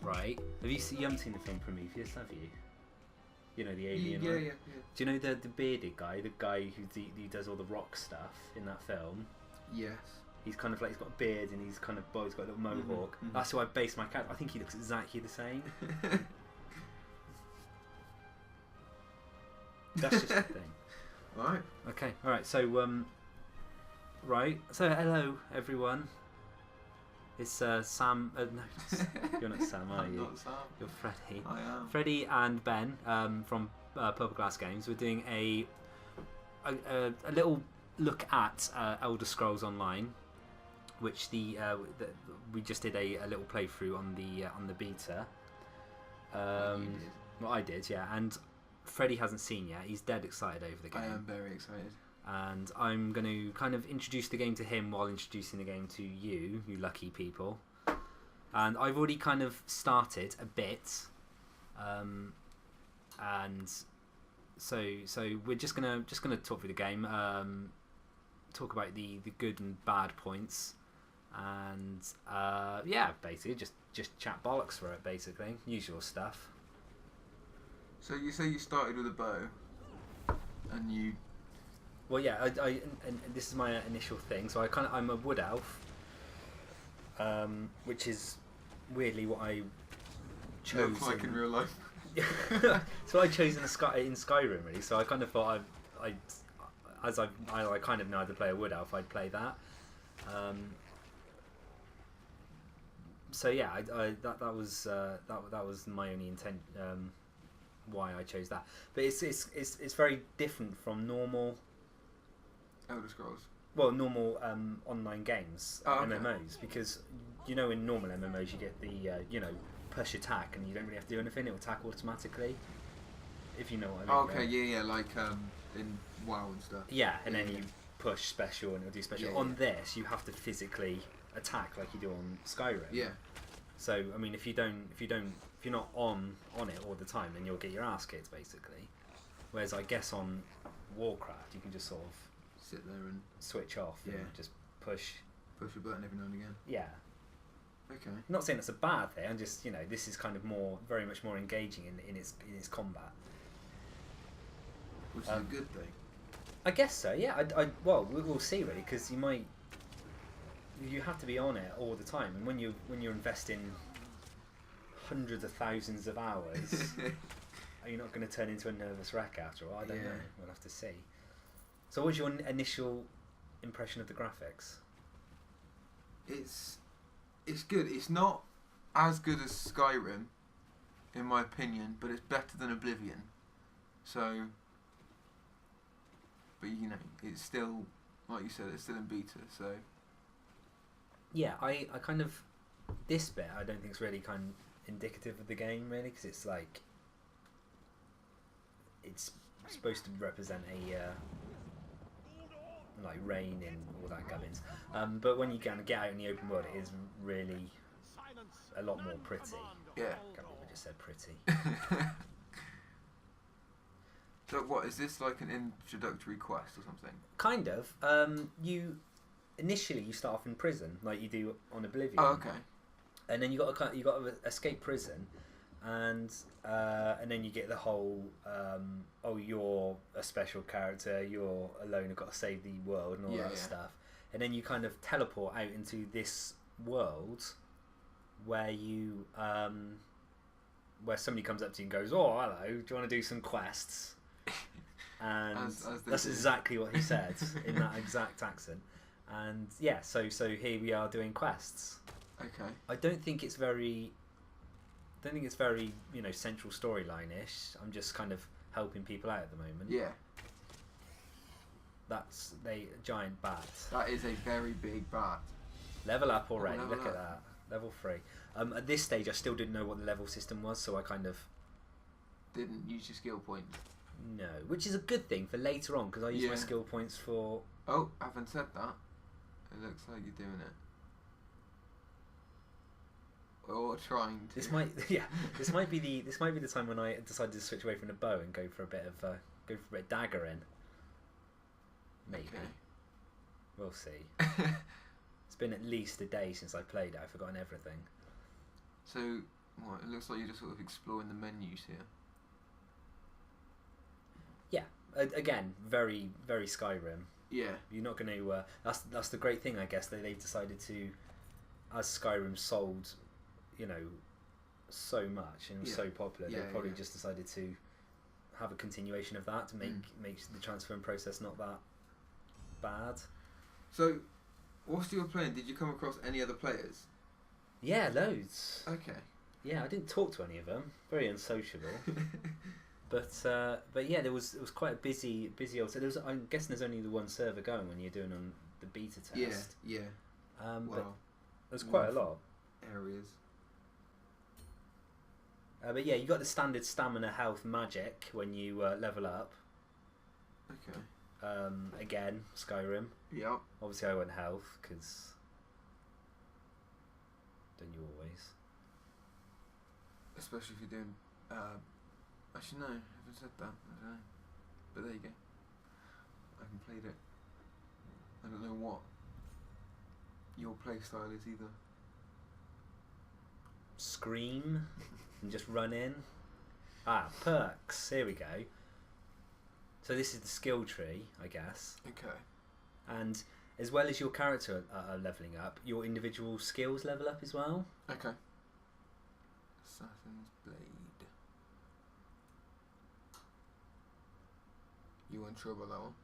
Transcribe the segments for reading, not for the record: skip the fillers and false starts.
right? You haven't seen the film Prometheus, have you? You know, the alien Yeah, one? yeah. Do you know the bearded guy, the guy who does all the rock stuff in that film? Yes. He's kind of like, he's got a beard and he's got a little mohawk. Mm-hmm. That's who I based my character. I think he looks exactly the same. That's just the thing. Right. Okay, alright, so, right. So, hello, everyone. It's Sam. No, you're not Sam, are you? I'm not Sam. You're Freddie. I am. Freddie and Ben from Purple Glass Games. We're doing a little look at Elder Scrolls Online, which we just did a little playthrough on the beta. You did. Well, I did, yeah. And Freddie hasn't seen yet. He's dead excited over the game. I am very excited. And I'm going to kind of introduce the game to him while introducing the game to you lucky people. And I've already kind of started a bit, and so we're just gonna talk through the game, talk about the good and bad points, and yeah, basically just chat bollocks for it, basically, usual stuff. So you say you started with a bow, and you. Well, yeah, and this is my initial thing. So I'm a wood elf, which is weirdly what I chose. Looks like in real life. So I chose in Skyrim, really. So I kind of thought I kind of know how to play a wood elf, I'd play that. So yeah, that was my only intent. Why I chose that, but it's very different from normal. Elder Scrolls. Well, normal online games, okay. MMOs, because in normal MMOs you get the push attack and you don't really have to do anything; it will attack automatically. If you know what I mean. Okay, yeah, like in WoW and stuff. Yeah, and then you push special and it'll do special. Yeah, on this, you have to physically attack like you do on Skyrim. Yeah. So I mean, if you're not on it all the time, then you'll get your ass kicked basically. Whereas I guess on Warcraft, you can just sort of sit there and switch off. Yeah. And just push a button every now and again. Yeah. Okay. I'm not saying that's a bad thing. I'm just this is kind of very much more engaging in its combat. Which is a good thing. I guess so. Yeah. Well, we'll see really, because you have to be on it all the time, and when you're investing hundreds of thousands of hours, are you not going to turn into a nervous wreck after all? I don't know. We'll have to see. So, what's your initial impression of the graphics? It's good. It's not as good as Skyrim, in my opinion, but it's better than Oblivion. So, but it's still, like you said, it's still in beta. So. Yeah, I kind of this bit I don't think is really kind of indicative of the game really, because it's like it's supposed to represent a like rain and all that gubbins, but when you kind of get out in the open world, it is really a lot more pretty. Yeah. I can't believe I just said pretty. So what is this, like an introductory quest or something? Kind of. Initially you start off in prison like you do on Oblivion. Oh, okay. And then you got to escape prison, and then you get the whole you're a special character, you're alone, you've got to save the world and all that stuff. And then you kind of teleport out into this world where you where somebody comes up to you and goes, "Oh, hello, do you want to do some quests?" And as that's exactly what he said in that exact accent. And yeah, so here we are doing quests. Okay. I don't think it's very central storyline-ish. I'm just kind of helping people out at the moment. Yeah. That's giant bat. That is a very big bat. Level up already. Level Look up. at that. Level 3. At this stage, I still didn't know what the level system was, so I kind of didn't use your skill points. No, which is a good thing for later on, because I use my skill points for. Oh, having said that, it looks like you're doing it. Or trying to. This might be the time when I decided to switch away from the bow and go for a bit of daggering. Maybe. Okay. We'll see. It's been at least a day since I played it. I've forgotten everything. So Well, it looks like you're just sort of exploring the menus here. Yeah, again, very very Skyrim. Yeah. You're not going to. That's the great thing, I guess. They've decided to, as Skyrim sold, you know, so much and was so popular. They probably just decided to have a continuation of that to make the transferring process not that bad. So, whilst you were playing, did you come across any other players? Yeah, loads. Okay. Yeah, I didn't talk to any of them. Very unsociable. But yeah, it was quite a busy old. So I'm guessing there's only the one server going when you're doing on the beta test. Yeah. But there's quite a lot areas. But yeah, you got the standard stamina, health, magic when you level up. Okay. Again, Skyrim. Yep. Obviously, I went health because don't you always? Especially if you're doing. Actually, no, I haven't said that. I don't know. But there you go. I haven't played it. I don't know what your play style is either. Scream and just run in. Perks. Here we go. So this is the skill tree, I guess. Okay. And as well as your character leveling up, your individual skills level up as well. Okay. Assassin's Blade. You weren't sure about that one?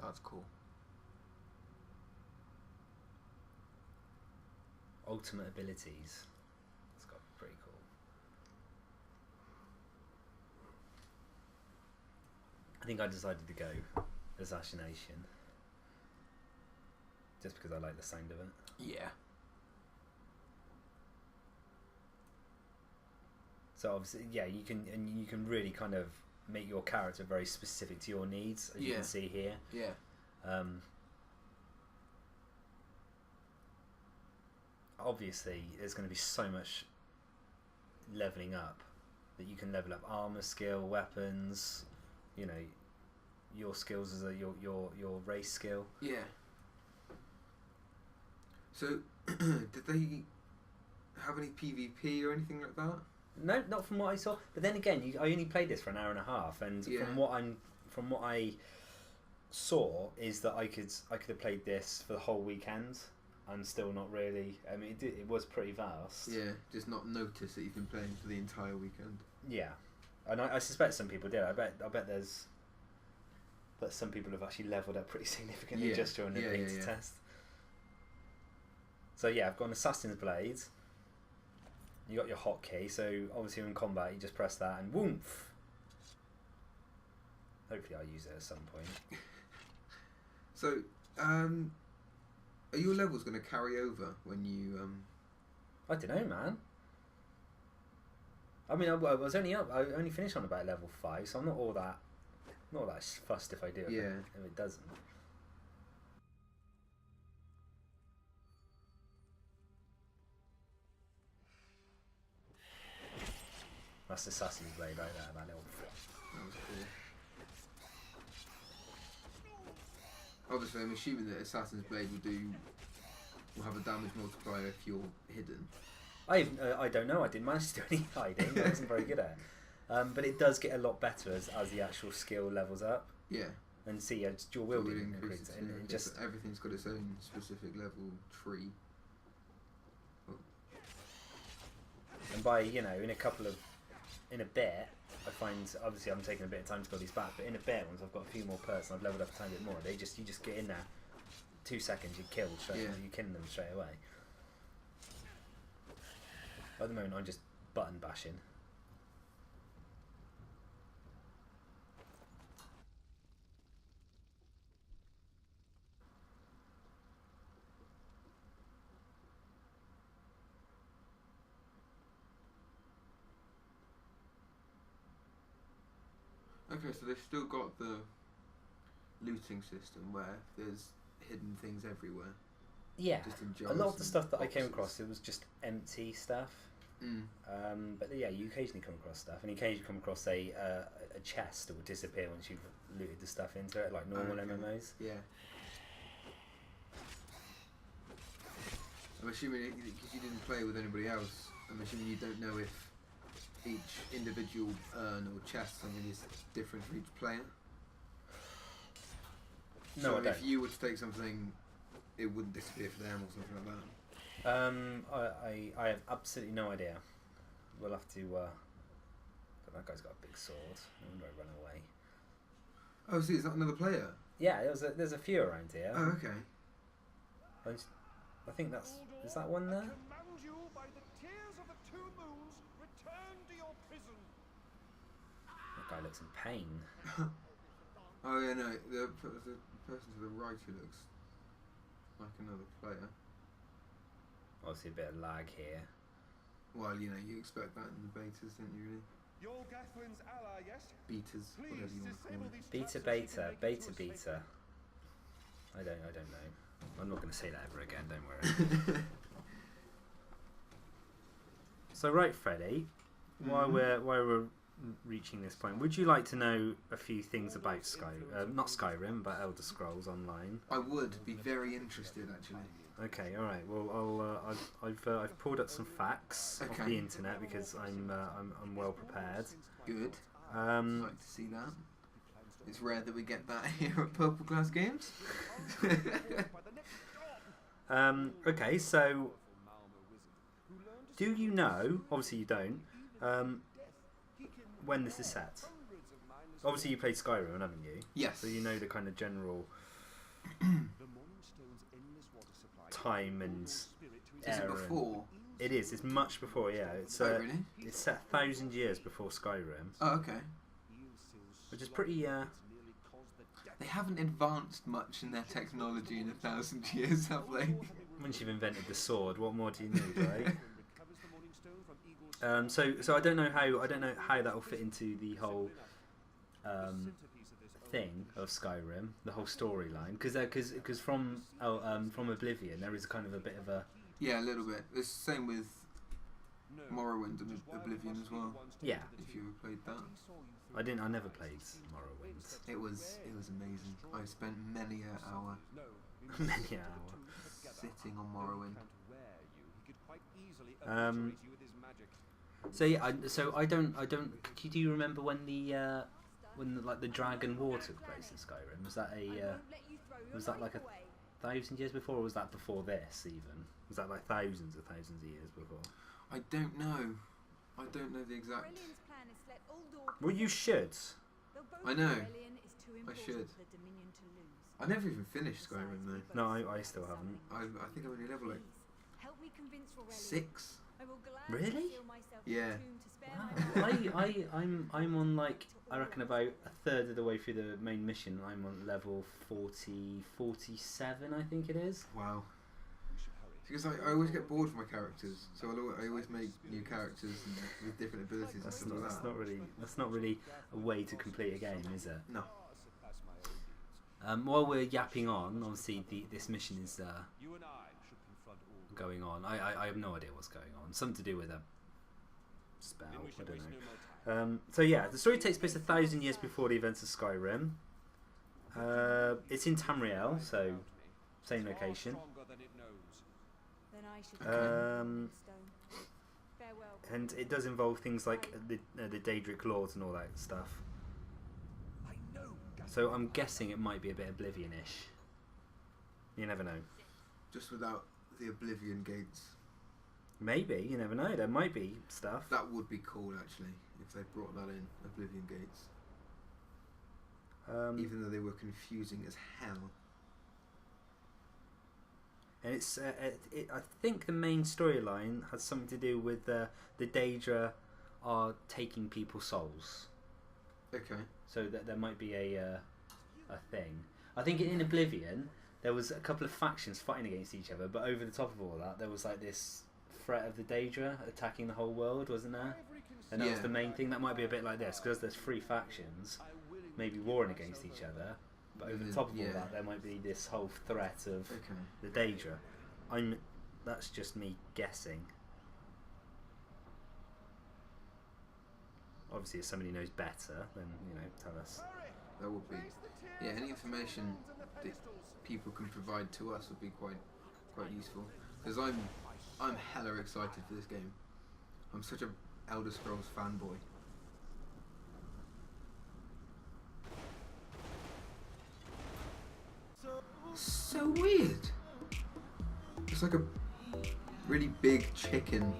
That's cool. Ultimate abilities. It's got pretty cool. I think I decided to go assassination just because I like the sound of it. Yeah. So obviously, yeah, you can really kind of make your character very specific to your needs, as you can see here. Yeah. Obviously, there's going to be so much leveling up that you can level up armor skill, weapons, you know, your skills as your race skill. Yeah. So, did they have any PvP or anything like that? No, not from what I saw. But then again, I only played this for an hour and a half, and from what I saw is that I could have played this for the whole weekend and still not really. I mean, it was pretty vast. Yeah, just not notice that you've been playing for the entire weekend. Yeah, and I suspect some people did. I bet that some people have actually leveled up pretty significantly just during the beta test. So yeah, I've got an Assassin's Blade. You got your hotkey, so obviously in combat you just press that and woof. Hopefully I'll use it at some point. So, are your levels going to carry over when you? I don't know, man. I mean, I only finished on about level 5, so I'm not all that fussed if I do. If it doesn't. That's Assassin's Blade right there, that little. That was cool. Obviously, I'm assuming that Assassin's Blade will have a damage multiplier if you're hidden. I don't know. I didn't manage to do any hiding. I wasn't very good at it. But it does get a lot better as the actual skill levels up. Yeah. And see, your wielding increases. And just everything's got its own specific level tree. And by in a bit, I find obviously I'm taking a bit of time to build these back, but in a bit once I've got a few more perks and I've leveled up a tiny bit more, you just get in there, 2 seconds you're killed straight away, you're killing them straight away. At the moment I'm just button bashing. Okay, so they've still got the looting system where there's hidden things everywhere. Yeah, just in a lot of the stuff that boxes. I came across, it was just empty stuff. But yeah, you occasionally come across stuff, and you occasionally come across a chest that will disappear once you've looted the stuff into it, like normal MMOs. Yeah. I'm assuming because you didn't play with anybody else. I'm assuming you don't know if each individual urn or chest something is different for each player. No, so I don't. if you were to take something, it wouldn't disappear for them or something like that. I have absolutely no idea. We'll have to. That guy's got a big sword. I wonder I run away. Oh, see, is that another player? Yeah, there's a few around here. Oh, okay. I think that's. Is that one there? Command you by the tears of the two moons, return to your prison. That guy looks in pain. Oh yeah, no, the person to the right who looks like another player. Obviously a bit of lag here. Well, you know, you expect that in the betas, don't you really? You're Gathlin's ally, yes? Betas, whatever you want to call it. Beta. I don't know. I'm not going to say that ever again, don't worry. So right, Freddie, while we're reaching this point, would you like to know a few things about not Skyrim, but Elder Scrolls Online? I would be very interested, actually. Okay, all right. Well, I've pulled up some facts off the internet because I'm well prepared. Good. I'd like to see that. It's rare that we get that here at Purple Glass Games. Okay, so do you know? Obviously, you don't. When this is set? Obviously, you played Skyrim, haven't you? Yes. So you know the kind of general time and Is it before? It is. It's much before. Yeah. It's really? It's set 1,000 years before Skyrim. Oh, okay. Which is pretty. They haven't advanced much in their technology in 1,000 years, have they? Once you've invented the sword, what more do you need, right? So I don't know how that will fit into the whole thing of Skyrim, the whole storyline, because from Oblivion there is kind of a bit of a a little bit. It's the same with Morrowind and Oblivion as well. Yeah. If you ever played that. I never played Morrowind. It was amazing. I spent many an hour sitting on Morrowind. So yeah, I don't. Do you remember when the Dragon War took place in Skyrim? Was that like 1,000 years before, or was that before this even? Was that like thousands of years before? I don't know. I don't know the exact. Well, you should. I know. I should. I never even finished Skyrim though. No, I still haven't. I think I'm only level like 6. Really? Yeah. Wow. I'm on like I reckon about a third of the way through the main mission. I'm on level 47, I think it is. Wow. Because I always get bored with my characters, so I always make new characters with different abilities and stuff like that. That's not really a way to complete a game, is it? No. While we're yapping on, obviously this mission is going on. I have no idea what's going on. Something to do with a spell. I don't know. So yeah, the story takes place 1,000 years before the events of Skyrim. It's in Tamriel, so same location. And it does involve things like the Daedric Lords and all that stuff. So I'm guessing it might be a bit Oblivion-ish. You never know. Just without the Oblivion gates. Maybe, you never know. There might be stuff. That would be cool, actually, if they brought that in, Oblivion gates. Even though they were confusing as hell. And it's, I think the main storyline has something to do with the Daedra are taking people's souls. Okay. So that there might be a thing. I think in Oblivion there was a couple of factions fighting against each other, but over the top of all that there was like this threat of the Daedra attacking the whole world, wasn't there? And that was the main thing. That might be a bit like this, because there's 3 factions, maybe warring against each other. But over the top of all that, there might be this whole threat of the Daedra. That's just me guessing. Obviously, if somebody knows better, then tell us. That would be. Yeah, any information that people can provide to us would be quite useful. because I'm hella excited for this game. I'm such a Elder Scrolls fanboy. So weird. It's like a really big chicken.